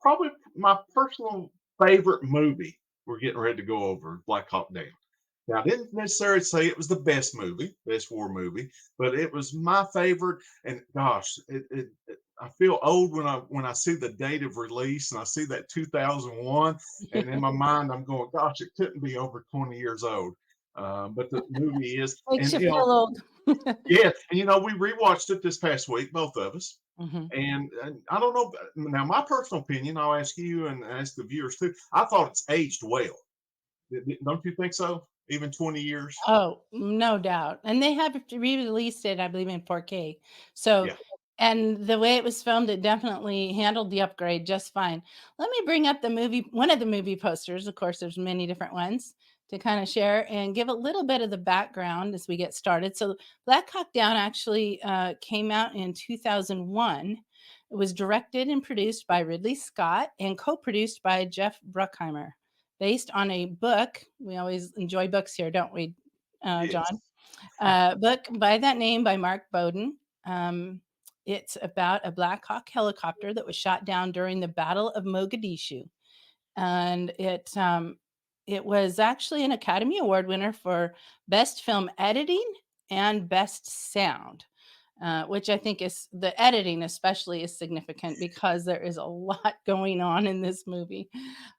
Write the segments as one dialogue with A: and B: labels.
A: probably my personal favorite movie we're getting ready to go over, Black Hawk Down. Now, I didn't necessarily say it was the best movie, best war movie, but it was my favorite. And gosh, I feel old when I see the date of release and I see that 2001, and in my mind I'm going, gosh, it couldn't be over 20 years old. But the movie is,
B: Makes
A: and
B: you feel old.
A: yeah, and we rewatched it this past week, both of us.
B: Mhm.
A: And I don't know. Now, my personal opinion, I'll ask you and ask the viewers too. I thought it's aged well. Don't you think so? Even 20 years?
B: Oh, no doubt, and they have re-released it, I believe, in 4K. So
A: Yeah.
B: and the way it was filmed, it definitely handled the upgrade just fine. Let me bring up the movie one of the movie posters, of course, there's many different ones, to kinda share and give a little bit of the background as we get started. So, Black Hawk Down actually, came out in 2001. It was directed and produced by Ridley Scott and co-produced by Jeff Bruckheimer, based on a book. We always enjoy books here, don't we, John?
A: Yes.
B: Book by that name by Mark Bowden. Um, it's about a Black Hawk helicopter that was shot down during the Battle of Mogadishu, and it was actually an Academy Award winner for Best Film Editing and Best Sound. Which I think is the editing especially is significant because there is a lot going on in this movie.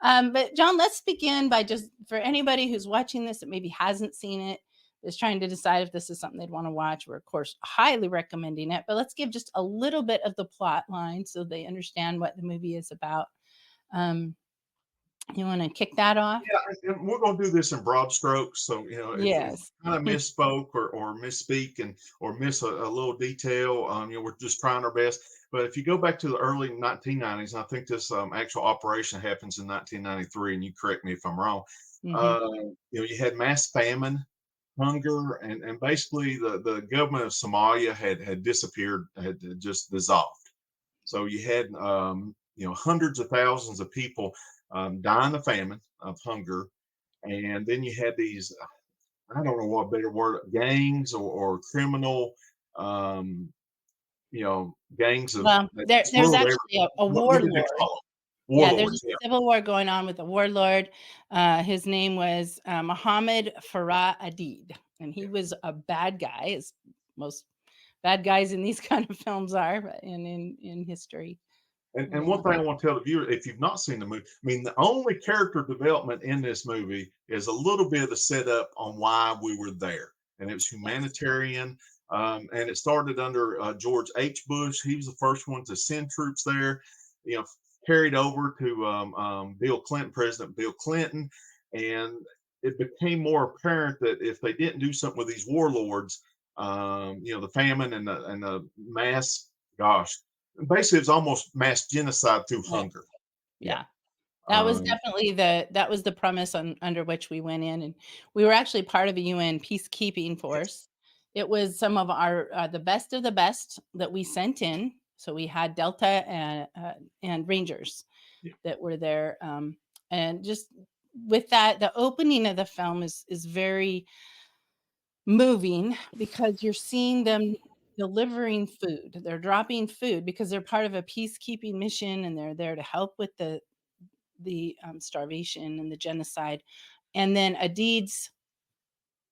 B: But John, let's begin by just for anybody who's watching this that maybe hasn't seen it, is trying to decide if this is something they'd want to watch. We're of course highly recommending it, but let's give just a little bit of the plot line so they understand what the movie is about. Um, you want to kick that off?
A: Yeah, and we're going to do this in broad strokes. So, if
B: Yes.
A: we kind of misspoke or misspeak or miss a little detail, we're just trying our best. But if you go back to the early 1990s, and I think this actual operation happens in 1993, and you correct me if I'm wrong,
B: Hmm.
A: uh, you had mass famine, hunger, and basically the government of Somalia had disappeared, had just dissolved. So you had hundreds of thousands of people dying of famine, of hunger, and then you had these, I don't know what better word, gangs or criminal, um, gangs of
B: Well,
A: that
B: there
A: just
B: there's
A: ruled
B: actually a
A: what did they
B: warlord.
A: call them?
B: Yeah, there's a
A: Warlords. Yeah.
B: civil war going on with a warlord. His name was, Mohammed Farah Adid, and he was a bad guy, as most bad guys in these kind of films are, but in history.
A: And
B: Yeah.
A: one thing I want to tell the viewer, if you've not seen the movie, I mean, the only character development in this movie is a little bit of the setup on why we were there, and it was
B: Yes.
A: humanitarian. And it started under George H. Bush. He was the first one to send troops there. You know, carried over to Bill Clinton, President Bill Clinton, and it became more apparent that if they didn't do something with these warlords, the famine and the mass, gosh, basically it's almost mass genocide through
B: Yeah.
A: hunger. Yeah.
B: Yeah. That was
A: Um,
B: definitely the premise under which we went in, and we were actually part of a UN peacekeeping
A: yes.
B: force. It was some of our, of the best that we sent in. So we had Delta and Rangers
A: Yeah.
B: that were there, and just with that, the opening of the film is very moving because you're seeing them delivering food. They're dropping food because they're part of a peacekeeping mission, and they're there to help with the starvation and the genocide. And then Adid's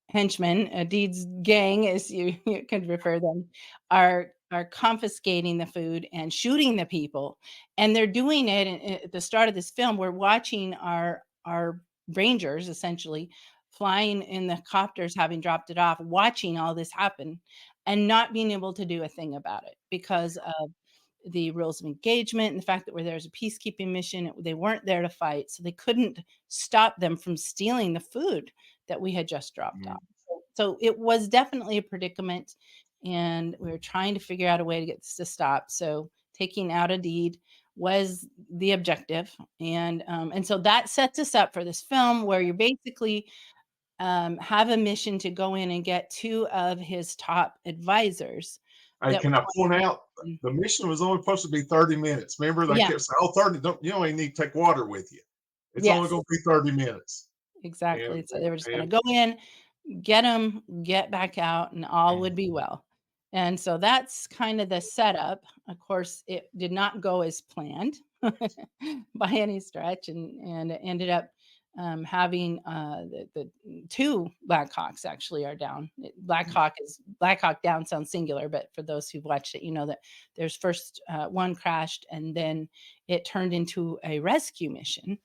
B: henchmen, Adid's gang, as you could refer them, are confiscating the food and shooting the people. And they're doing it at the start of this film. We're watching our rangers essentially flying in the copters, having dropped it off, watching all this happen and not being able to do a thing about it because of the rules of engagement and the fact that we're there as a peacekeeping mission. They weren't there to fight, so they couldn't stop them from stealing the food that we had just dropped off.
A: Mhm.
B: So it was definitely a predicament, and we were trying to figure out a way to get this to stop. So taking out a deed was the objective, and so that sets us up for this film where you basically have a mission to go in and get two of his top advisors
A: Hey,
B: that
A: can I point out
B: want.
A: the mission was only supposed to be 30 minutes? Remember, they
B: Yeah,
A: kept saying, "Oh, 30, don't you only need to take water with you. It's only
B: yes.
A: going to be 30 minutes." And
B: Exactly, so they were just gonna
A: and
B: go in, get them, get back out, and all
A: and
B: would be well. And so that's kind of the setup. Of course, it did not go as planned. by any stretch, and it ended up having the two Black Hawks actually are down. Black Hawk Down sounds singular, but for those who've watched it, you know that there's first one crashed, and then it turned into a rescue mission.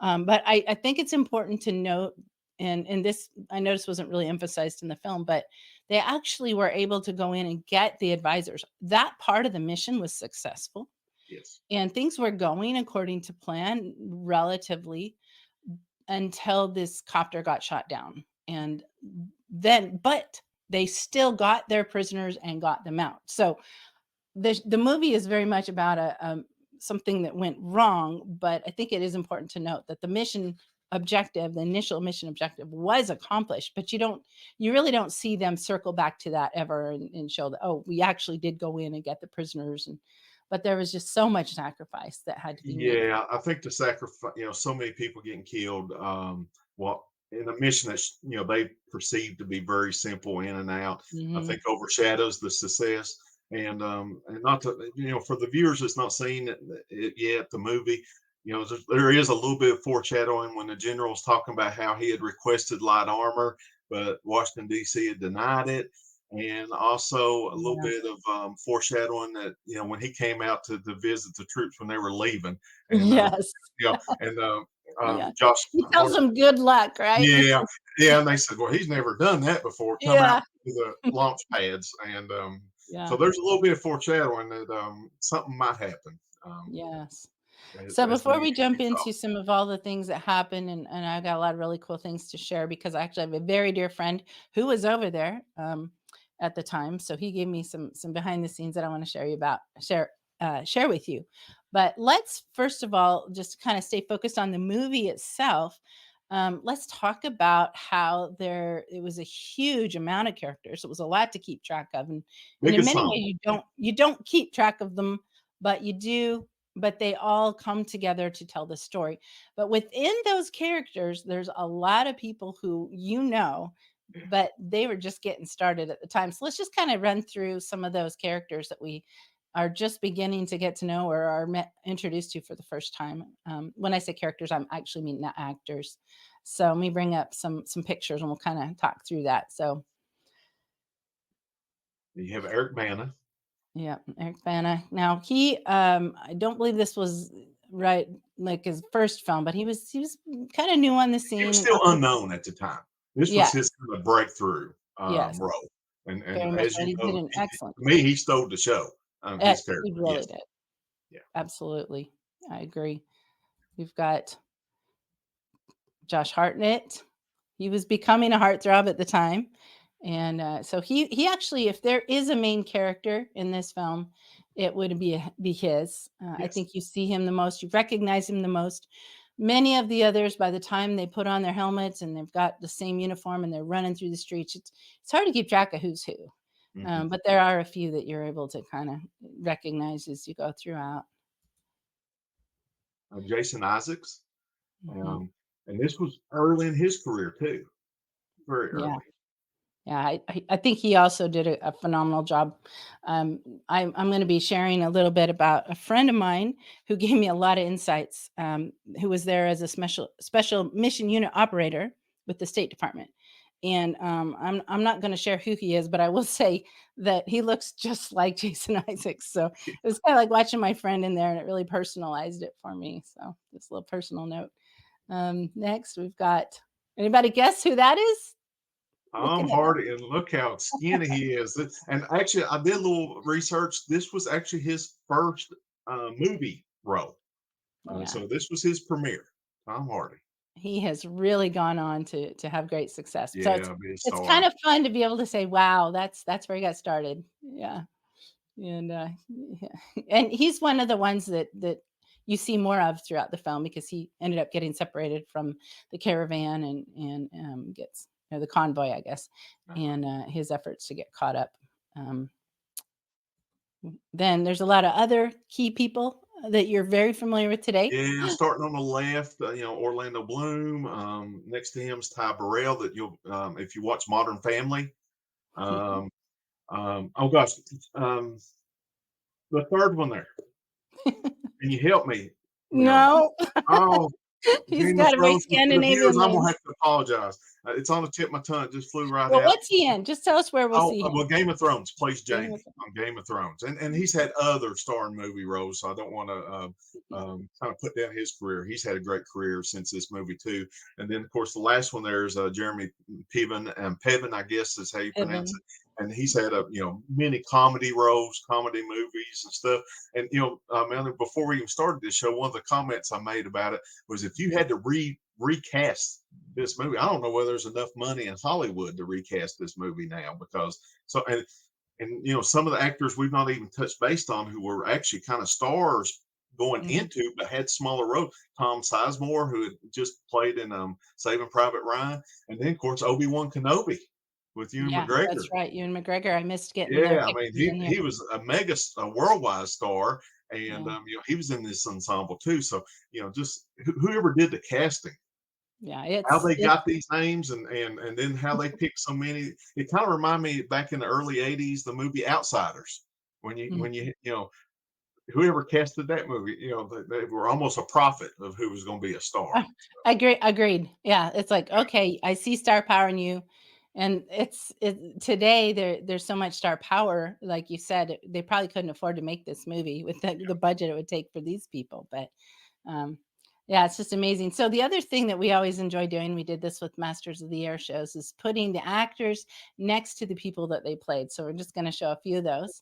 B: But I think it's important to note, and this I noticed wasn't really emphasized in the film, but they actually were able to go in and get the advisors. That part of the mission was successful,
A: Yes.
B: and things were going according to plan relatively until this copter got shot down. And but they still got their prisoners and got them out. So the movie is very much about something that went wrong, but I think it is important to note that the initial mission objective was accomplished, but you really don't see them circle back to that ever and show that, oh, we actually did go in and get the prisoners, but there was just so much sacrifice that had to be made.
A: Yeah, I think the sacrifice, so many people getting killed, well, in a mission that they perceive to be very simple in and out, I
B: Mhm.
A: think overshadows the success. And not to, for the viewers that's not seen it yet, the movie, there is a little bit of foreshadowing when the general's talking about how he had requested light armor, but Washington D.C. had denied it. And also a little
B: Yeah.
A: bit of foreshadowing that when he came out to visit the troops when they were leaving, and
B: Yes.
A: and
B: Yeah.
A: Josh,
B: He tells them good luck, right?
A: yeah, yeah, and they said, well, he's never done that before. Come out
B: Yeah.
A: to the launch pads, and so
B: Yeah.
A: there's a little bit of foreshadowing that something might happen
B: Yes.
A: as
B: So
A: as the
B: before
A: movie
B: we jump
A: kicks off.
B: into some of all the things that happen, and I've got a lot of really cool things to share because I actually have a very dear friend who was over there at the time, so he gave me some behind the scenes that I want to share with you. But let's first of all just kind of stay focused on the movie itself. Let's talk about how it was a huge amount of characters. It was a lot to keep track of, and
A: Big
B: in
A: as
B: many
A: some.
B: ways you don't keep track of them, but you do, but they all come together to tell the story. But within those characters, there's a lot of people who but they were just getting started at the time. So let's just kind of run through some of those characters that we are just beginning to get to know or are introduced to for the first time. When I say characters, I'm actually meaning the actors. So let me bring up some pictures and we'll kind of talk through that. So
A: You have Eric Bana.
B: yeah, Eric Bana. Now I don't believe this was right like his first film, but he was kind of new on the
A: He was
B: scene and
A: still
B: up and
A: unknown at the time. This was
B: yes,
A: his kind of breakthrough
B: yes,
A: role, and
B: very much
A: as
B: so.
A: you
B: He did
A: know,
B: an excellent
A: to me, he stole the show. His
B: he
A: character,
B: really
A: yes,
B: did.
A: yeah.
B: Absolutely. I agree. We've got Josh Hartnett. He was becoming a heartthrob at the time. And so he actually, if there is a main character in this film, it would be his. I
A: Yes.
B: think you see him the most, you recognize him the most. Many of the others, by the time they put on their helmets and they've got the same uniform and they're running through the streets, it's hard to keep track of who's who.
A: Hmm.
B: But there are a few that you're able to kind of recognize as you go throughout.
A: Jason Isaacs,
B: Mhm.
A: um, and this was early in his career too, very
B: Yeah.
A: early.
B: Yeah, I think he also did a phenomenal job. I'm going to be sharing a little bit about a friend of mine who gave me a lot of insights. Who was there as a special mission unit operator with the State Department, and I'm not going to share who he is, but I will say that he looks just like Jason Isaacs. So it was kind of like watching my friend in there, and it really personalized it for me. So this little personal note. Next, we've got anybody guess who that is?
A: Tom
B: Looking at
A: Hardy, and look how skinny he is. And actually, I did a little research. This was actually his first movie role.
B: yeah.
A: So this was his premiere. Tom Hardy.
B: He has really gone on to have great success. So
A: Yeah, big
B: it's kind
A: star.
B: of fun to be able to say, "Wow, that's where he got started." Yeah, and, yeah, and he's one of the ones that you see more of throughout the film because he ended up getting separated from the caravan and gets the convoy, I guess,
A: Uh-huh.
B: and, his efforts to get caught up. Um, then there's a lot of other key people that you're very familiar with today.
A: Yeah, starting on the left, Orlando Bloom. Next to him is Ty Burrell. That you'll, if you watch Modern Family. Um, oh gosh, um, the third one there. Can you help me?
B: No.
A: Oh,
B: He's
A: Game of
B: got a very
A: Thrones, for the viewers,
B: Scandinavian
A: I'm gonna
B: name.
A: have to apologize. It's on the tip of my tongue, it just flew right
B: Well,
A: out.
B: what's he in? Just tell us where we'll
A: Oh,
B: see him.
A: well, Game of Thrones plays
B: Game of
A: Jamie on Game of Thrones, and he's had other starring movie roles, so I don't want to kind of put down his career. He's had a great career since this movie too. And then, of course, the last one there is Jeremy Piven, and Piven, I guess is how you pronounce
B: Piven.
A: it. And he's had many comedy roles, comedy movies, and stuff. And Melanie, before we even started this show, one of the comments I made about it was if you had to recast this movie. I don't know whether there's enough money in Hollywood to recast this movie now because so and some of the actors we've not even touched based on who were actually kind of stars going
B: Mhm.
A: into but had smaller roles. Tom Sizemore, who had just played in Saving Private Ryan, and then of course Obi-Wan Kenobi with Ewan
B: Yeah,
A: McGregor.
B: that's right, Ewan McGregor. I missed getting the
A: Yeah, I mean
B: pictures in here.
A: he was a worldwide star, and
B: Yeah,
A: he was in this ensemble too. So just whoever did the casting,
B: yeah,
A: how they
B: it's
A: got these names, and then how they picked so many. It kind of reminded me back in the early '80s, the movie Outsiders, when you
B: mm.
A: when whoever casted that movie, they were almost a prophet of who was going to be a star.
B: Agreed. Yeah, it's like, okay, I see star power in you, and today there's so much star power, like you said, they probably couldn't afford to make this movie with the budget it would take for these people, but, um, yeah, it's just amazing. So the other thing that we always enjoy doing, we did this with Masters of the Air shows, is putting the actors next to the people that they played. So we're just gonna show a few of those,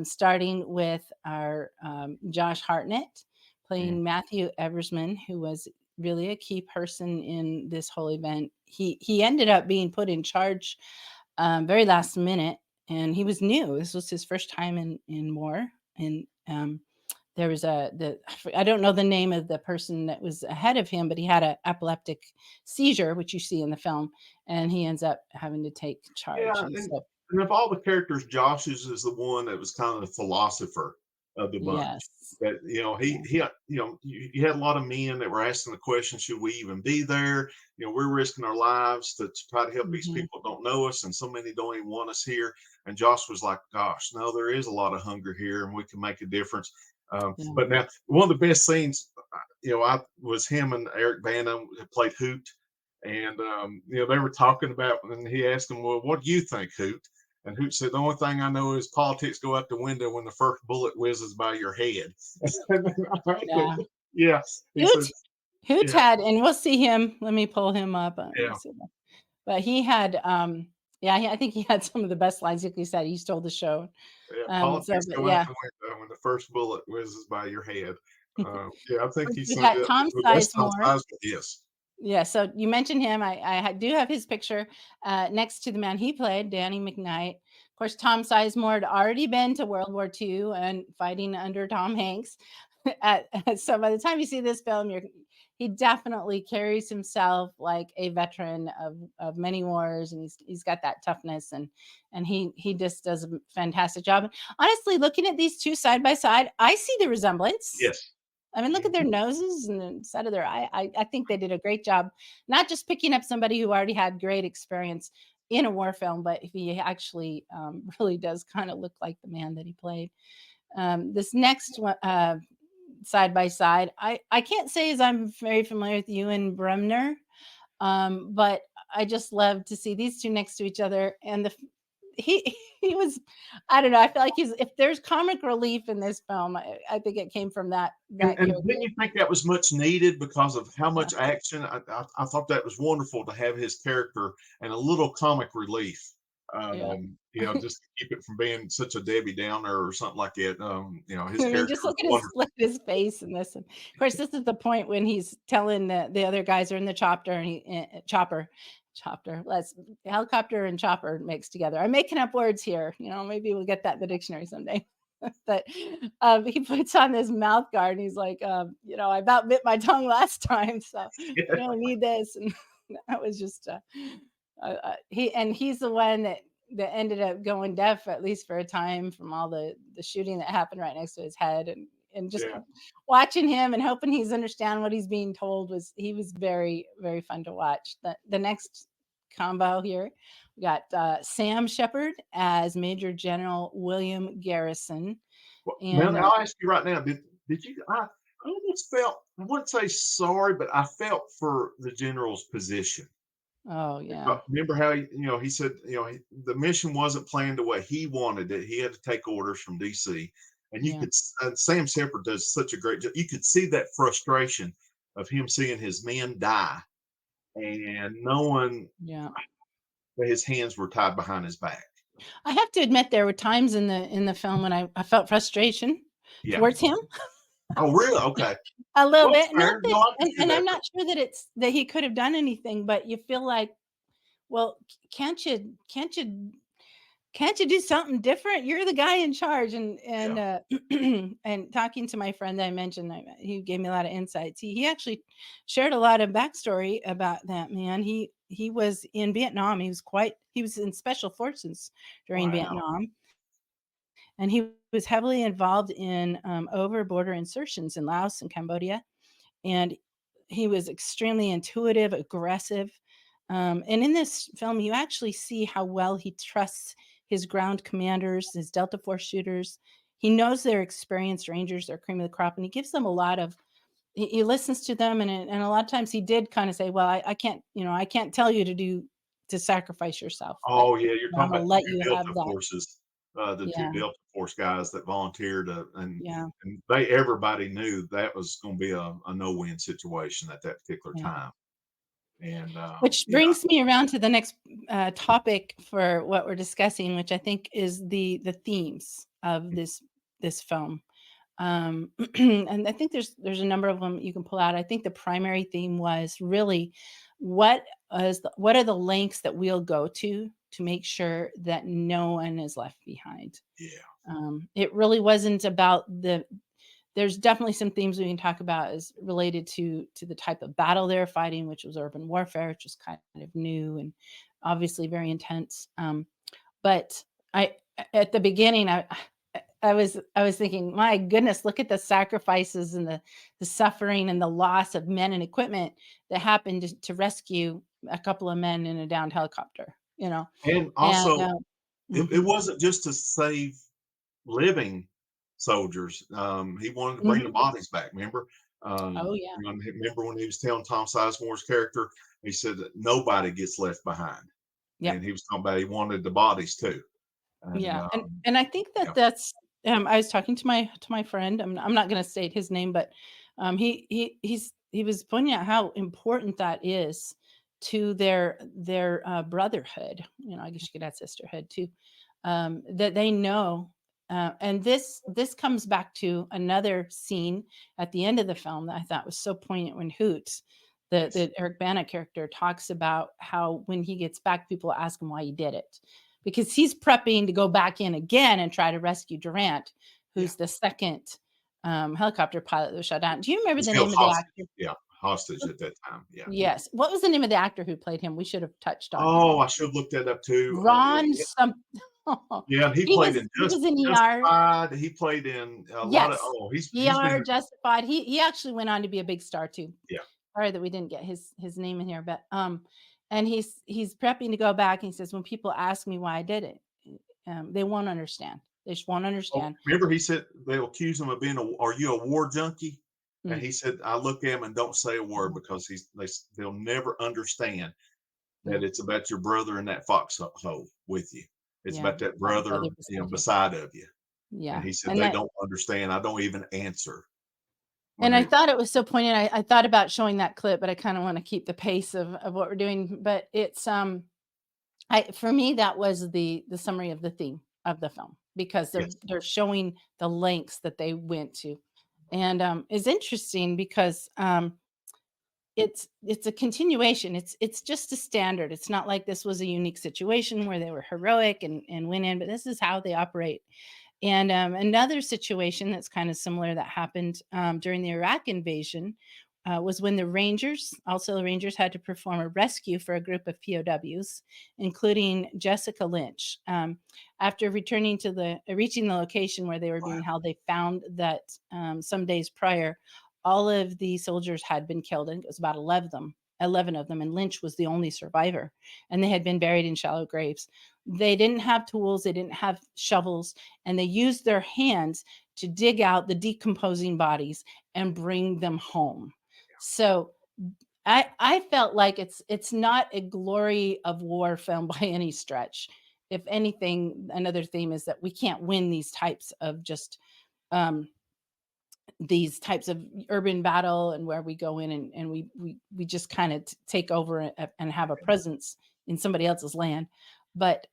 B: starting with our, Josh Hartnett
A: Mm.
B: playing Matthew Eversman, who was really a key person in this whole event. He ended up being put in charge very last minute, and he was new. This was his first time in war, and there was I don't know the name of the person that was ahead of him, but he had an epileptic seizure, which you see in the film, and he ends up having to take charge.
A: Yeah,
B: And
A: and
B: so,
A: and of all the characters, Josh's is the one that was kind of the philosopher of the bunch.
B: yes,
A: That
B: yeah,
A: you had a lot of men that were asking the question, should we even be there? We're risking our lives to try to help these
B: hmm,
A: people that don't know us, and so many don't even want us here. And Josh was like, "Gosh, no, there is a lot of hunger here, and we can make a difference."
B: yeah,
A: But now, one of the best scenes, I was him and Eric Bana who played Hoot, and they were talking about, and he asked him, "Well, what do you think, Hoot?" And Hoot said, "The only thing I know is politics go out the window when the first bullet whizzes by your head."
B: yeah.
A: Yeah, he
B: Hoot
A: said,
B: Hoot
A: "Yeah,
B: had, and we'll see him. Let me pull him up. Let me
A: yeah,
B: see. But he had, yeah, I think he had some of the best lines. Like you said, he stole the show.
A: yeah,
B: So,
A: politics
B: but
A: go out
B: yeah,
A: the window when the first bullet whizzes by your head." Yeah, I think he
B: we
A: said
B: got
A: that.
B: Tom
A: That's Tom
B: Sizemore.
A: Sizemore. Yes,
B: Yeah, so you mentioned him. Do have his picture next to the man he played, Danny McKnight. Of course, Tom Sizemore had already been to World War II and fighting under Tom Hanks. So by the time you see this film, he definitely carries himself like a veteran of many wars, and he's got that toughness, and he just does a fantastic job. Honestly, looking at these two side by side, I see the resemblance.
A: yes.
B: I mean, look at their
A: Mhm.
B: noses and the side of their eye. I think they did a great job, not just picking up somebody who already had great experience in a war film, but if he actually really does kind of look like the man that he played. This next one, side by side, I can't say as I'm very familiar with Ewan Bremner, but I just love to see these two next to each other, and he he was, I don't know, I feel like he's, if there's comic relief in this film, I think it came from that
A: And
B: character.
A: didn't you think that was much needed because of how
B: Yeah,
A: much action? I thought that was wonderful to have his character and a little comic relief.
B: yeah.
A: Just to keep it from being such a Debbie Downer or something like that. His
B: I mean,
A: character
B: just
A: was
B: look
A: wonderful.
B: at his face and this, and of course, this is the point when he's telling the other guys are in the chopper, and chopper, let's helicopter and chopper mixed together. I'm making up words here, maybe we'll get that in the dictionary someday. But, he puts on this mouth guard, and he's like, "I about bit my tongue last time, so you don't need this," and that was just, he's the one that ended up going deaf, at least for a time, from all the shooting that happened right next to his head, and just
A: Yeah,
B: watching him and hoping he's understand what he's being told, he was very, very fun to watch. The next combo here, we got Sam Shepard as Major General William Garrison,
A: well,
B: and
A: Melanie, I'll ask you right now. Did you? I almost felt, I wouldn't say sorry, but I felt for the general's position.
B: Oh, yeah.
A: Remember how he said, the mission wasn't planned the way he wanted it. He had to take orders from DC, and
B: Yeah.
A: Sam Shepard does such a great job. You could see that frustration of him seeing his men die and knowing
B: Yeah.
A: that his hands were tied behind his back.
B: I have to admit there were times in the film when I felt frustration
A: Yeah.
B: towards him
A: Oh, really? Okay.
B: a little
A: Well,
B: bit. Not
A: fair. No,
B: that,
A: I can see
B: and I'm
A: that.
B: not sure that it's that he could have done anything, but you feel like, well, can't you do something different? You're the guy in charge. And
A: Yeah.
B: and talking to my friend that I mentioned, he gave me a lot of insights. He actually shared a lot of backstory about that man. He was in Vietnam. He was in special forces during
A: Wow.
B: Vietnam, and he was heavily involved in over border insertions in Laos and Cambodia. And he was extremely intuitive, aggressive. And in this film, you actually see how well he trusts his ground commanders, his Delta Force shooters. He knows they're experienced rangers, they're cream of the crop, and he gives them a lot of. He listens to them, and a lot of times he did kind of say, "Well, I can't, I can't tell you to sacrifice yourself, but
A: Oh, yeah, you're
B: I'm
A: talking
B: gonna
A: about the
B: let
A: 2
B: you have
A: Delta
B: that."
A: Forces, the 2
B: Yeah,
A: Delta Force guys that volunteered,
B: yeah,
A: and they everybody knew that was gonna be a no-win situation at that particular
B: yeah.
A: time, and,
B: Which
A: yeah,
B: brings me around to the next, topic for what we're discussing, which I think is the themes of this film. And I think there's a number of them you can pull out. I think the primary theme was really what are the lengths that we'll go to make sure that no one is left behind.
A: yeah,
B: It really wasn't about there's definitely some themes we can talk about as related to the type of battle they're fighting, which was urban warfare, which was kind of new and obviously very intense. But I at the beginning, I was thinking, my goodness, look at the sacrifices and the suffering and the loss of men and equipment that happened to rescue a couple of men in a downed helicopter,
A: and
B: and
A: also, it
B: mhm,
A: wasn't just to save living soldiers, he wanted to bring the
B: mhm.
A: bodies back, remember?
B: Oh yeah,
A: Remember when he was telling Tom Sizemore's character, he said that nobody gets left behind, and
B: yep.
A: he was talking about he wanted the bodies too, and,
B: Yeah, and I think
A: yeah,
B: that's I was talking to my friend, I'm not gonna state his name, but, he was pointing out how important that is to their brotherhood, I guess you could add sisterhood too, that they know, and this comes back to another scene at the end of the film that I thought was so poignant when Hoots,
A: yes,
B: the Eric Bana character, talks about how when he gets back, people ask him why he did it because he's prepping to go back in again and try to rescue Durant,
A: yeah.
B: who's the second helicopter pilot that was shot down. Do you remember
A: He's
B: the
A: held
B: name of the
A: hostage,
B: actor?
A: yeah, hostage at that time, yeah.
B: Yes. What was the name of the actor who played him? We should have touched on him.
A: Oh, I should have looked that up too,
B: Ron some
A: yeah, he
B: he
A: played
B: was
A: in
B: he was in ER.
A: Justified, he played in a lot of,
B: Yes.
A: he's been
B: ER, Justified. He actually went on to be a big star too.
A: yeah,
B: Sorry that we didn't get his name in here, but, and he's prepping to go back, and he says, "When people ask me why I did it, they won't understand. They just won't
A: oh,
B: understand."
A: remember he said they'll accuse him of being "Are you a war junkie?" And
B: Mm,
A: he said, "I look at him and don't say a word
B: yeah,
A: because they'll never understand
B: yeah,
A: that it's about your brother in that foxhole with you. It's
B: yeah,
A: about that
B: that
A: brother,
B: brother beside you.
A: beside of you." And
B: Yeah,
A: he said,
B: and
A: "They
B: that
A: don't understand. I don't even answer when
B: and I
A: they."
B: thought it was so poignant. I thought about showing that clip, but I kinda wanna keep the pace of what we're doing, but it's, I for me, that was the summary of the theme of the film because
A: Yes,
B: they're showing the lengths that they went to, and, it's interesting because, it's a continuation. It's just a standard. It's not like this was a unique situation where they were heroic and went in, but this is how they operate. And another situation that's kind of similar that happened during the Iraq invasion was when the Rangers, had to perform a rescue for a group of POWs, including Jessica Lynch. After reaching the location where they were being held, they found that some days prior, all of the soldiers had been killed, and it was about 11 of them. 11 of them, and Lynch was the only survivor, and they had been buried in shallow graves. They didn't have tools, they didn't have shovels, and they used their hands to dig out the decomposing bodies and bring them home. So I felt like it's not a glory of war film by any stretch. If anything, another theme is that we can't win um, these types of urban battle, and where we go in and we just kind of take over and have a presence in somebody else's land. But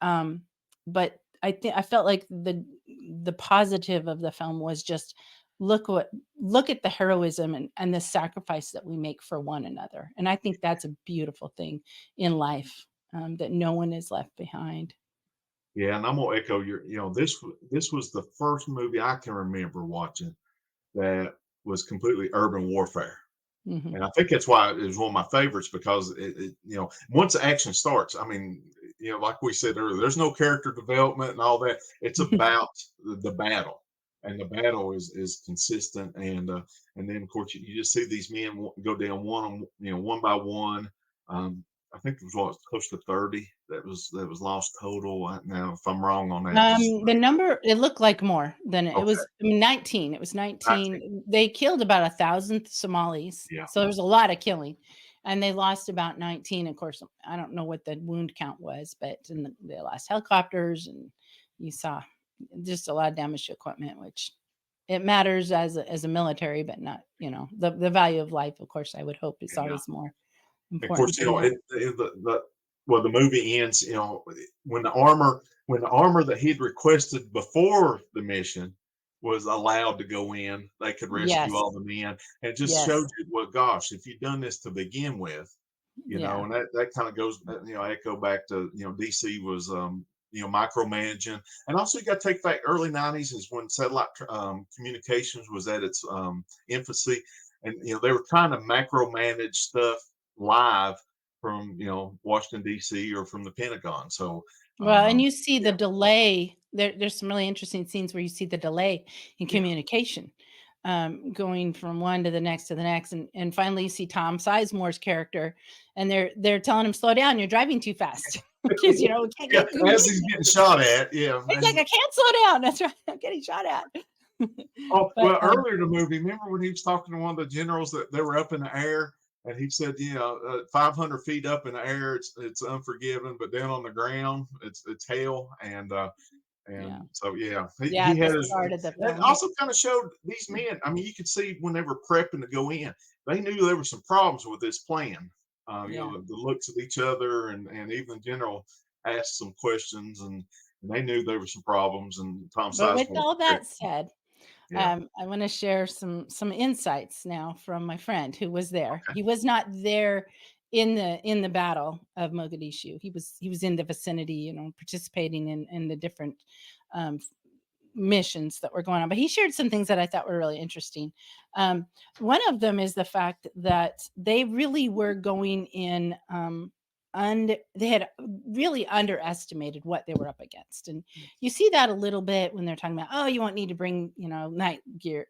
B: but I felt like the positive of the film was just look at the heroism and the sacrifice that we make for one another. And I think that's a beautiful thing in life, that no one is left behind.
A: Yeah, and I'm gonna echo your. This was the first movie I can remember watching that was completely urban warfare.
B: Hmm.
A: And I think that's why it was one of my favorites because once the action starts, I mean, like we said earlier, there's no character development and all that. It's about the battle, and the battle is consistent. And then of course you just see these men go down one by one. I think it was close to 30 that was lost total. Now, if I'm wrong on that, just
B: The number, it looked like more than it
A: okay,
B: was. I mean, 19. It was
A: 19.
B: 19. They killed about 1,000 Somalis,
A: Yeah,
B: so there was a lot of killing, and they lost about 19. Of course, I don't know what the wound count was, but they lost helicopters, and you saw just a lot of damage to equipment, which it matters as a military, but not, the value of life, of course, I would hope is
A: yeah.
B: always more
A: Of
B: important
A: course,
B: than that.
A: well, the movie ends. When the armor that he'd requested before the mission was allowed to go in, they could rescue
B: Yes.
A: all the men. And it just showed
B: Yes.
A: you, well, gosh, if you'd done this to begin with,
B: Yeah.
A: and that kind of goes, echo back to, DC was, micromanaging. And also, you got to take back early 90s is when satellite communications was at its infancy. And, they were trying to macromanage stuff live from Washington D.C. or from the Pentagon. So
B: Well, and
A: um,
B: you see the
A: yeah,
B: delay. There's some really interesting scenes where you see the delay in
A: yeah,
B: communication, going from one to the next, and finally you see Tom Sizemore's character, and they're telling him, "Slow down, you're driving too fast." Because we can't
A: yeah.
B: get
A: As
B: communication.
A: he's getting shot at, yeah,
B: He's like,
A: and
B: "I can't slow down." That's right. I'm getting shot at.
A: oh,
B: But
A: well, earlier in the movie, remember when he was talking to one of the generals that they were up in the air, and he said, 500 feet up in the air, it's unforgiving, but down on the ground, it's hell. And
B: yeah,
A: so, yeah, he,
B: yeah.
A: he
B: At the
A: had his.
B: start of the
A: It
B: film,
A: also kind of showed these men. I mean, you could see when they were prepping to go in, they knew there were some problems with this plan.
B: yeah.
A: The looks at each other, and even the general asked some questions, and they knew there were some problems. And Tom
B: But with
A: Sizemore was
B: all
A: prepared.
B: that said,
A: Yeah.
B: I want to share some insights now from my friend who was there.
A: Okay.
B: He was not there in the battle of Mogadishu. He was in the vicinity, participating in the different um, missions that were going on. But he shared some things that I thought were really interesting. Um, One of them is the fact that they really were going in. And they had really underestimated what they were up against, and you see that a little bit when they're talking about, oh, you won't need to bring, night gear.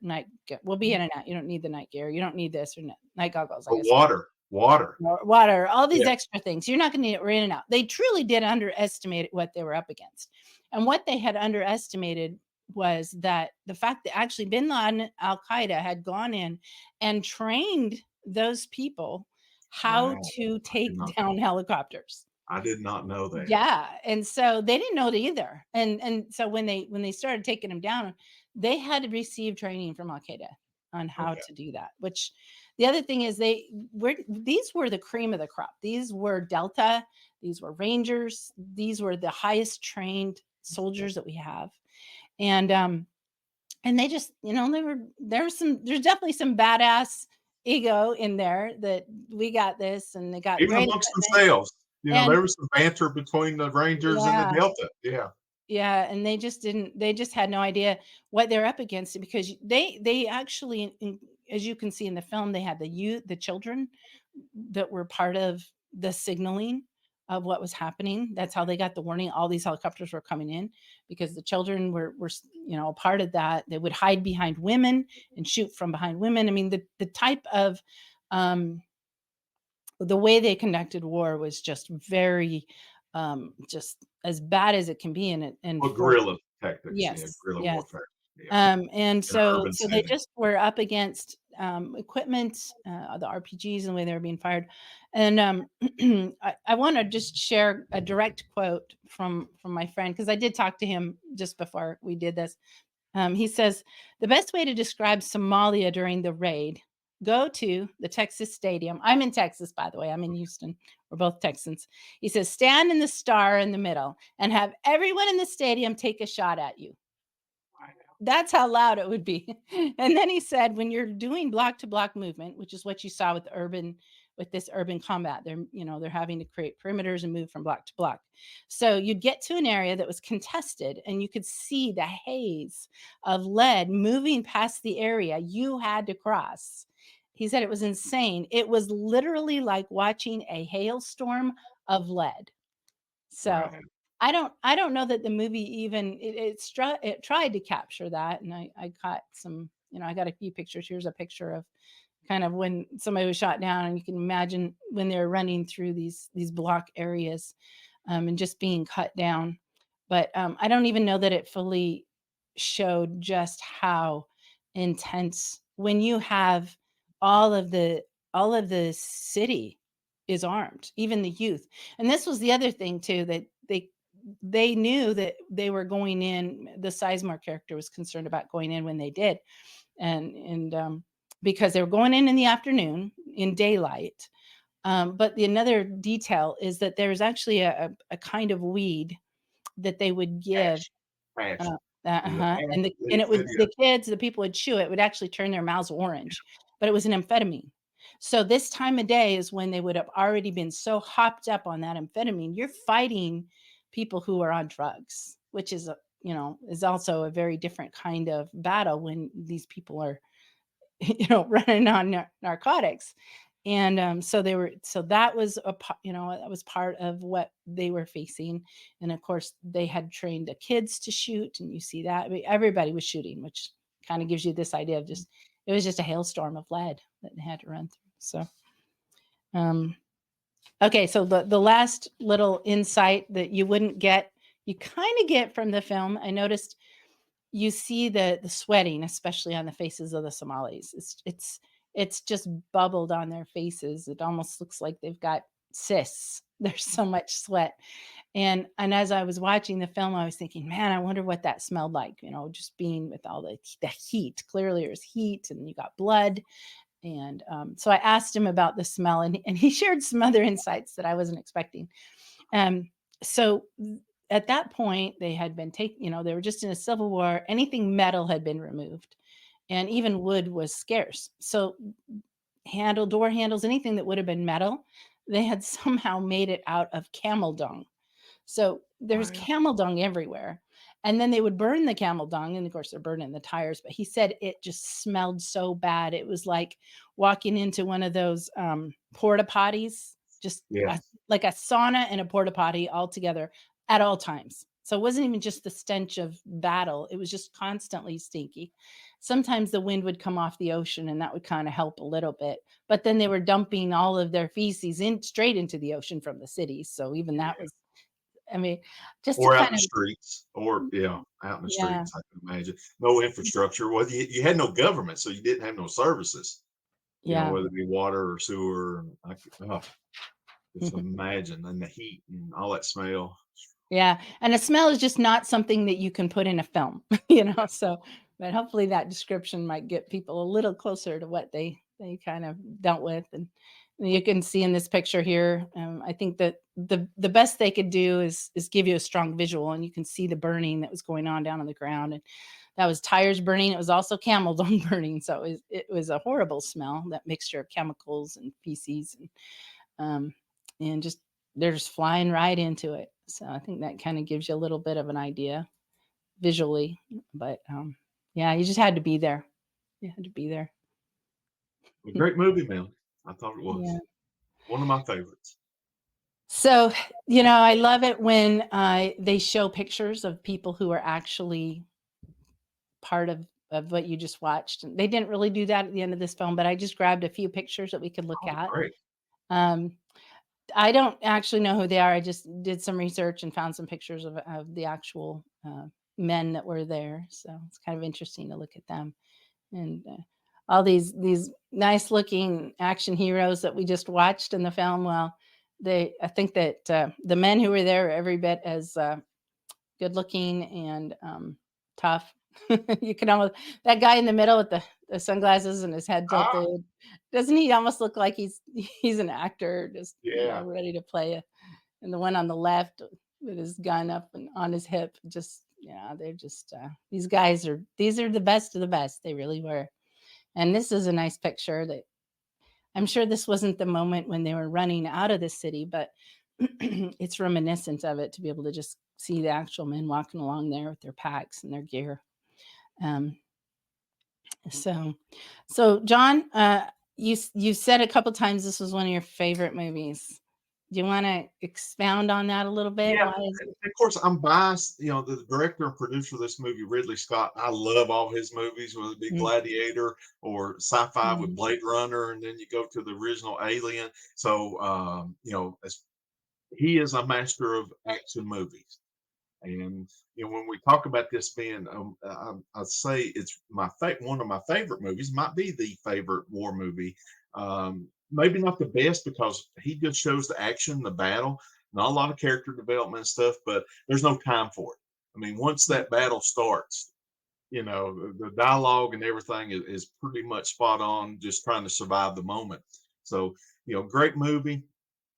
B: We'll be in and out. You don't need the night gear. You don't need this or night goggles, I
A: But
B: guess.
A: water.
B: Water, all these
A: Yeah.
B: extra things. You're not going to need it. We're in and out. They truly did underestimate what they were up against. And what they had underestimated was that the fact that actually Bin Laden, Al Qaeda had gone in and trained those people how
A: Wow.
B: to
A: I did
B: take
A: not.
B: down helicopters.
A: I did not know that.
B: Yeah, and so they didn't know it either. And so when they started taking them down, they had to receive training from Al Qaeda on how
A: Okay.
B: to do that. Which the other thing is these were the cream of the crop. These were Delta, these were Rangers, these were the highest trained soldiers that we have. And they just, there's definitely some badass ego in there that we got this, and they got
A: Even
B: great
A: amongst
B: equipment.
A: themselves,
B: And
A: there was some banter between the Rangers and the
B: yeah,
A: Delta. Yeah.
B: yeah, and they just had no idea what they're up against, because they actually, as you can see in the film, they had the children that were part of the signaling of what was happening. That's how they got the warning. All these helicopters were coming in, because the children were a part of that. They would hide behind women and shoot from behind women. I mean, the type of um, the way they conducted war was just very, just as bad as it can be in it and
A: Well,
B: for
A: guerrilla tactics, yeah,
B: yes,
A: guerrilla
B: yes.
A: warfare, yeah,
B: And
A: in an
B: so
A: urban
B: they
A: setting.
B: just were up against, equipment, the RPGs and the way they were being fired. And, I wanna just share a direct quote from my friend because I did talk to him just before we did this. He says, "The best way to describe Somalia during the raid, go to the Texas Stadium." I'm in Texas, by the way. I'm in Houston. We're both Texans. He says, "Stand in the star in the middle and have everyone in the stadium take a shot at you." That's how loud it would be. And then he said, when you're doing block to block movement, which is what you saw with this urban combat, they're having to create perimeters and move from block to block. So you'd get to an area that was contested and you could see the haze of lead moving past the area you had to cross. He said it was insane. It was literally like watching a hailstorm of lead. So,
A: Right,
B: I don't know that the movie even it tried to capture that, and I caught some, I got a few pictures. Here's a picture of kind of when somebody was shot down, and you can imagine when they're running through these block areas, and just being cut down. But, I don't even know that it fully showed just how intense when you have all of the all of the city is armed, even the youth. And this was the other thing too that they knew that they were going in. The Sizemore character was concerned about going in when they did, and because they were going in the afternoon in daylight. But another detail is that there's actually a kind of weed that they would give.
A: hash, hash,
B: Uh,
A: yeah,
B: uh-huh,
A: hash,
B: and
A: they
B: it would
A: said, yeah,
B: the kids, the people would chew it, would actually turn their mouths orange, but it was an amphetamine. So this time of day is when they would have already been so hopped up on that amphetamine. You're fighting people who are on drugs, which is also a very different kind of battle when these people are running on narcotics. And so that was that was part of what they were facing. And of course, they had trained the kids to shoot, and you see that. I mean, everybody was shooting, which kind of gives you this idea of just it was just a hailstorm of lead that they had to run through. So, um, okay, so the last little insight that you wouldn't get, you kind of get from the film. I noticed you see the sweating, especially on the faces of the Somalis. It's just bubbled on their faces. It almost looks like they've got cysts. There's so much sweat. And as I was watching the film, I was thinking, man, I wonder what that smelled like, just being with all the heat. Clearly there's heat and you got blood. And so I asked him about the smell, and he shared some other insights that I wasn't expecting. Um, so at that point, they had been taken, they were just in a civil war. Anything metal had been removed, and even wood was scarce. So door handles, anything that would have been metal, they had somehow made it out of camel dung. So there's
A: wow,
B: camel dung everywhere. And then they would burn the camel dung. And of course, they're burning the tires. But he said it just smelled so bad. It was like walking into one of those porta potties, just
A: yes,
B: like a sauna and a porta potty all together at all times. So it wasn't even just the stench of battle, it was just constantly stinky. Sometimes the wind would come off the ocean and that would kind of help a little bit. But then they were dumping all of their feces in straight into the ocean from the cities. So even that
A: yeah,
B: was I mean, just to
A: or out in
B: kind
A: the
B: of
A: streets, or yeah, out in the
B: yeah,
A: streets, I can imagine. No infrastructure, well, you had no government, so you didn't have no services,
B: yeah.
A: whether it be water or sewer, and just imagine, and the heat and all that smell.
B: Yeah, and a smell is just not something that you can put in a film, so but hopefully that description might get people a little closer to what they kind of dealt with, and you can see in this picture here, I think that the best they could do is give you a strong visual, and you can see the burning that was going on down on the ground, and that was tires burning, it was also camel dung burning, so it was a horrible smell, that mixture of chemicals and feces, um, and just they're just flying right into it. So I think that kind of gives you a little bit of an idea visually, but yeah, you just had to be there. You had to be there.
A: A great movie, Melanie. I thought it was
B: Yeah.
A: one of my favorites.
B: So, I love it when they show pictures of people who are actually part of what you just watched. And they didn't really do that at the end of this film, but I just grabbed a few pictures that we could look
A: Oh,
B: at.
A: great.
B: Um, I don't actually know who they are. I just did some research and found some pictures of the actual men that were there. So it's kind of interesting to look at them and all these nice looking action heroes that we just watched in the film. Well, I think that the men who were there are every bit as good looking and tough. You can almost that guy in the middle with the sunglasses and his head
A: Ah,
B: tilted. Doesn't he almost look like he's an actor, just
A: yeah.
B: ready to play it? And the one on the left with his gun up and on his hip, just yeah, they're just these are the best of the best. They really were. And this is a nice picture that I'm sure this wasn't the moment when they were running out of the city, but it's reminiscent of it to be able to just see the actual men walking along there with their packs and their gear. Um, so, so John, you said a couple times this was one of your favorite movies. Do you want to expound on that a little bit?
A: Yeah,
B: Why is
A: and of course, I'm biased. You know, the director and producer of this movie, Ridley Scott. I love all his movies, whether it be
B: mm,
A: Gladiator or sci-fi with
B: mm,
A: Blade Runner, and then you go to the original Alien. So, you know, he is a master of action movies. And you know, when we talk about this being, I'd say it's one of my favorite movies. Might be the favorite war movie. Maybe not the best because he just shows the action, the battle, not a lot of character development and stuff. But there's no time for it. I mean, once
B: mm,
A: that battle starts, you know, the dialogue and everything is pretty much spot on. Just trying to survive the moment. So, you know, great movie.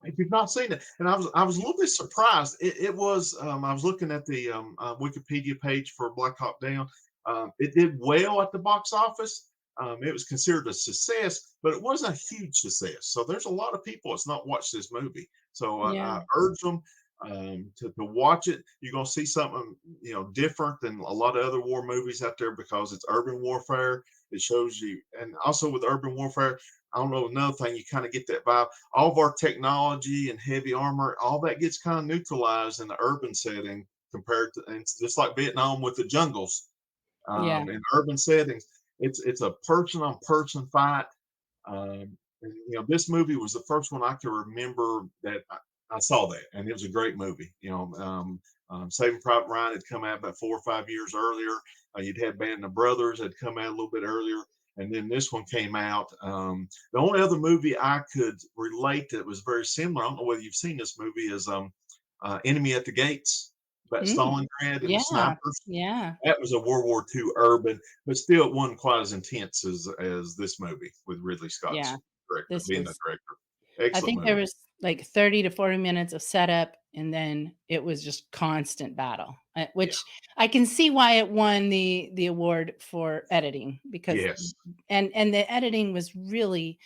A: If you've not seen it, and I was a little bit surprised. It was I was looking at the Wikipedia page for Black Hawk Down. It did well at the box office. It was considered a success, but it wasn't a huge success. So there's a lot of people that's not watched this movie. So
B: yeah,
A: I urge them to watch it. You're gonna see something different than a lot of other war movies out there because it's urban warfare. It shows you, and also with urban warfare, I don't know another thing you kind of get that vibe. All of our technology and heavy armor, all that gets kind of neutralized in the urban setting compared to, and it's just like Vietnam with the jungles.
B: yeah,
A: In urban settings, it's a person on person fight. And, this movie was the first one I can remember that I saw that, and it was a great movie. Saving Private Ryan had come out about 4 or 5 years earlier. You'd had Band of Brothers had come out a little bit earlier, and then this one came out. The only other movie I could relate that was very similar, I don't know whether you've seen this movie, is Enemy at the Gates, about
B: mm,
A: Stalingrad and the
B: yeah,
A: snipers.
B: yeah,
A: That was a World War II urban, but still it wasn't quite as intense as this movie with Ridley
B: yeah.
A: Scott's director,
B: This
A: being the
B: was
A: director.
B: I
A: Excellent
B: think there
A: movie.
B: was like 30 to 40 minutes of setup, and then it was just constant battle,
A: Yeah.
B: which I can see why it won the award for editing because
A: Yes.
B: and the editing was really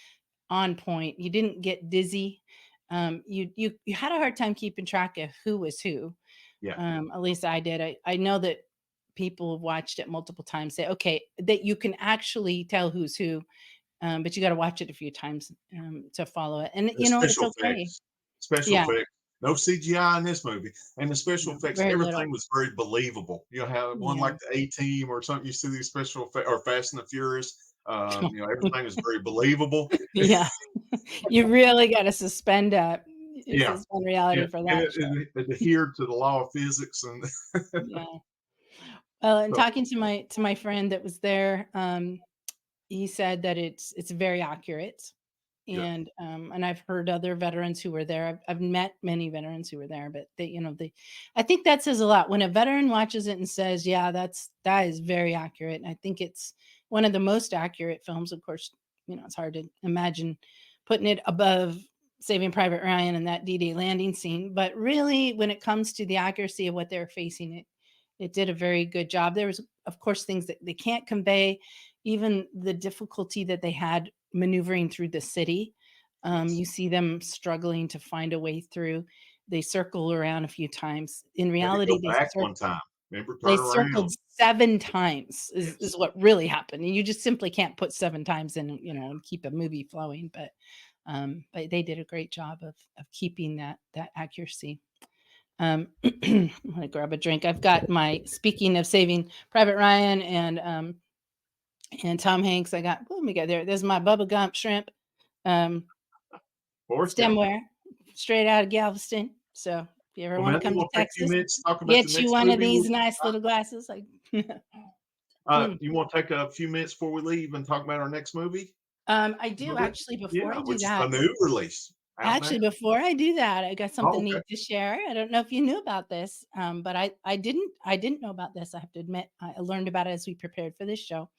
B: on point. You didn't get dizzy. You had a hard time keeping track of who was who.
A: Yeah.
B: At least I did. I know that people have watched it multiple times say, okay, that you can actually tell who's who, but you got to watch it a few times to follow it. And
A: The
B: you know what? It's
A: special
B: okay.
A: effects. Special
B: Yeah,
A: effects. No CGI in this movie. And the special
B: no,
A: effects,
B: very little.
A: everything was very believable. You know, how one
B: Yeah.
A: like the A Team or something, you see these special effects or Fast and the Furious. Everything is very believable.
B: Yeah. You really got to suspend
A: Yeah.
B: suspend
A: Yeah.
B: reality for
A: And
B: that show.
A: it adhered to the law of physics and
B: Yeah. Well, and
A: so
B: talking to my friend that was there, he said that it's very accurate.
A: yeah.
B: And I've heard other veterans who were there. I've met many veterans who were there, but they I think that says a lot when a veteran watches it and says, "Yeah, that is very accurate." And I think it's one of the most accurate films. Of course, it's hard to imagine putting it above Saving Private Ryan and that D-Day landing scene, but really when it comes to the accuracy of what they're facing, it did a very good job. There was, of course, things that they can't convey, even the difficulty that they had maneuvering through the city.
A: Yes.
B: You see them struggling to find a way through. They circle around a few times. In
A: Had to go
B: reality,
A: back one time. Remember,
B: they
A: turn
B: circled
A: around.
B: 7 times
A: Yes.
B: is what really happened. And you just simply can't put 7 times in, and keep a movie flowing. But they did a great job of keeping that accuracy. I'm gonna grab a drink. I've got my speaking of Saving Private Ryan and Tom Hanks. I got what me got there. There's my Bubba Gump shrimp. Um,
A: Forest Gump.
B: stemware, straight out of Galveston. So if you ever
A: Well,
B: want to
A: Melanie,
B: come to
A: we'll take a few
B: Texas,
A: minutes to talk about the
B: get you
A: next
B: one of
A: movie.
B: these nice little glasses. Like, mm.
A: You want to take a few minutes before we leave and talk about our next movie?
B: I do
A: Movie?
B: actually. Before
A: Yeah,
B: I do
A: which is a
B: that,
A: new release out now.
B: actually, before I do that, I got
A: Oh,
B: something
A: okay.
B: neat to share. I don't know if you knew about this, but I didn't know about this. I have to admit, I learned about it as we prepared for this show.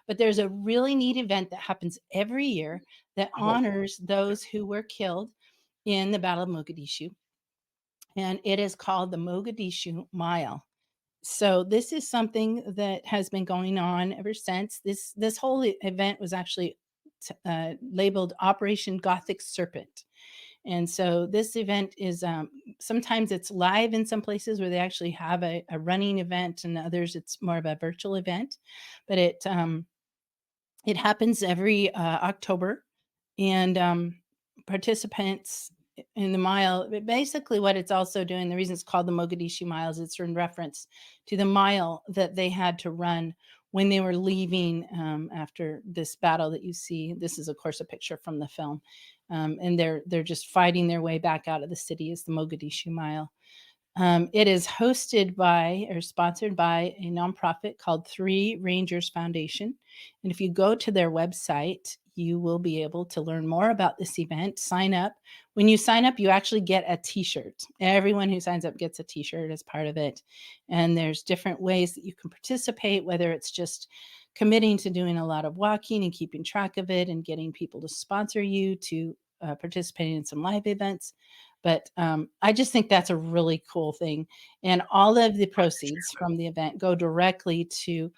B: But there's a really neat event that happens every year that
A: Oh,
B: honors
A: okay.
B: those who were killed in the Battle of Mogadishu, and it is called the Mogadishu Mile. So this is something that has been going on ever since. This whole event was actually labeled Operation Gothic Serpent. And so this event is sometimes it's live in some places where they actually have a running event, and others it's more of a virtual event. But it happens every October, and participants in the mile. Basically, what it's also doing, the reason it's called the Mogadishu Miles, it's in reference to the mile that they had to run when they were leaving after this battle that you see. This is, of course, a picture from the film, and they're just fighting their way back out of the city. Is the Mogadishu Mile. It is hosted by or sponsored by a nonprofit called Three Rangers Foundation. And if you go to their website, you will be able to learn more about this event. Sign up. When you sign up, you actually get a t shirt. Everyone who signs up gets a t shirt as part of it. And there's different ways that you can participate, whether it's just committing to doing a lot of walking and keeping track of it and getting people to sponsor you to participating in some live events. But I just think that's a really cool thing. And all of the
A: I appreciate
B: proceeds from the event go directly to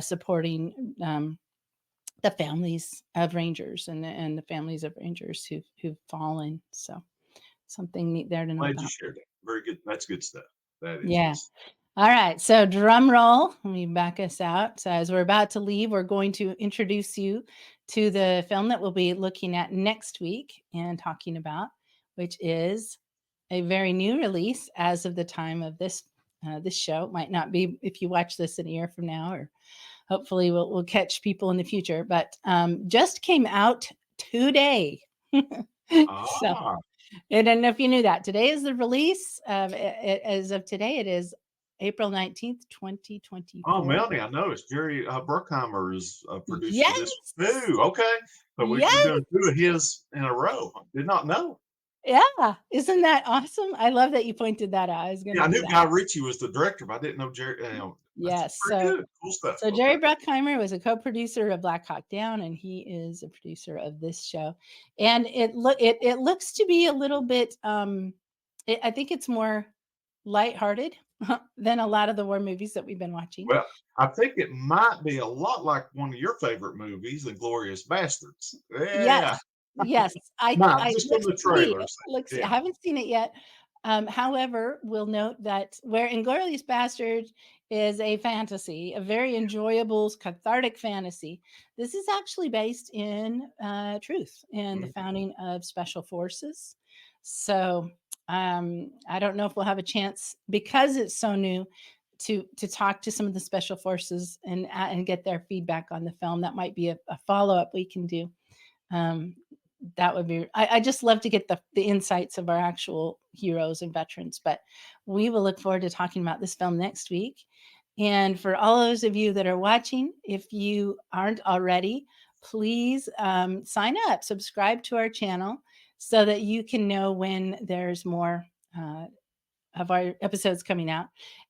B: supporting the families of Rangers and the families of Rangers who've fallen. So something neat there to know
A: Glad you
B: about.
A: shared that. Very good. That's good stuff. That is
B: Yeah.
A: good stuff.
B: All right. So drum roll. Let me back us out. So as we're about to leave, we're going to introduce you to the film that we'll be looking at next week and talking about, which is a very new release as of the time of this show. It might not be if you watch this in a year from now, or hopefully we'll catch people in the future. But just came out today. So
A: Ah,
B: I don't know if you knew that. Today is the release. As of today, it is April 19th,
A: oh,
B: 2024.
A: Melanie, I noticed Jerry Bruckheimer is a producer of this
B: Yes.
A: too. Okay, so we're
B: Yes.
A: doing two of his in a row. Did not know.
B: Yeah. Isn't that awesome? I love that you pointed that out. I was going
A: Yeah,
B: to
A: I
B: do
A: knew
B: that.
A: Guy Ritchie was the director, but I didn't know Jerry. That's
B: Yes.
A: pretty
B: So
A: good. Cool stuff.
B: So
A: Okay.
B: Jerry Bruckheimer was a co-producer of Black Hawk Down, and he is a producer of this show. And it looks to be a little bit. I think it's more lighthearted than a lot of the war movies that we've been watching.
A: Well, I think it might be a lot like one of your favorite movies, *Inglorious Bastards*.
B: Yes,
A: Yeah,
B: yes,
A: might
B: I
A: just from
B: looks
A: the
B: to be
A: trailers.
B: looks I
A: Yeah.
B: haven't seen it yet. However, we'll note that where *Inglorious Bastard* is a fantasy, a very enjoyable, cathartic fantasy, this is actually based in, truth and the
A: Mhm.
B: founding of special forces. So, I don't know if we'll have a chance, because it's so new, to talk to some of the special forces and get their feedback on the film. That might be a follow-up we can do. Um, that would be I just love to get the insights of our actual heroes and veterans, but we will look forward to talking about this film next week. And for all those of you that are watching, if you aren't already, please sign up, subscribe to our channel so that you can know when there's more uh, of our episodes coming out.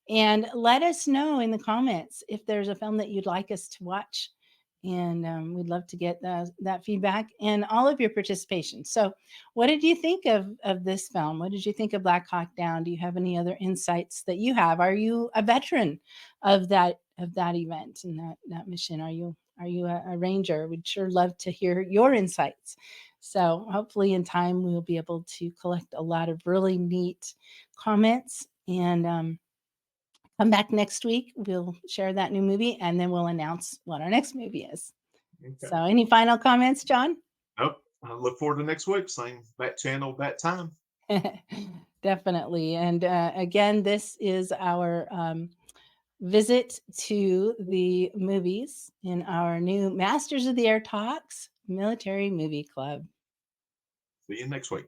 B: And let us know in the comments if there's a film that you'd like us to watch. And we'd love to get that feedback and all of your participation. So, what did you think of this film? What did you think of Black Hawk Down? Do you have any other insights that you have? Are you a veteran of that event and that mission? Are you a ranger? We'd sure love to hear your insights. So, hopefully, in time, we'll be able to collect a lot of really neat comments and come back next week. We'll share that new movie and then we'll announce what our next movie is.
A: Okay.
B: So, any final comments, John?
A: Nope. I look forward to next week. Same bat channel, bat time.
B: Definitely. And again, this is our visit to the movies in our new Masters of the Air Talks Military Movie Club.
A: See you next week.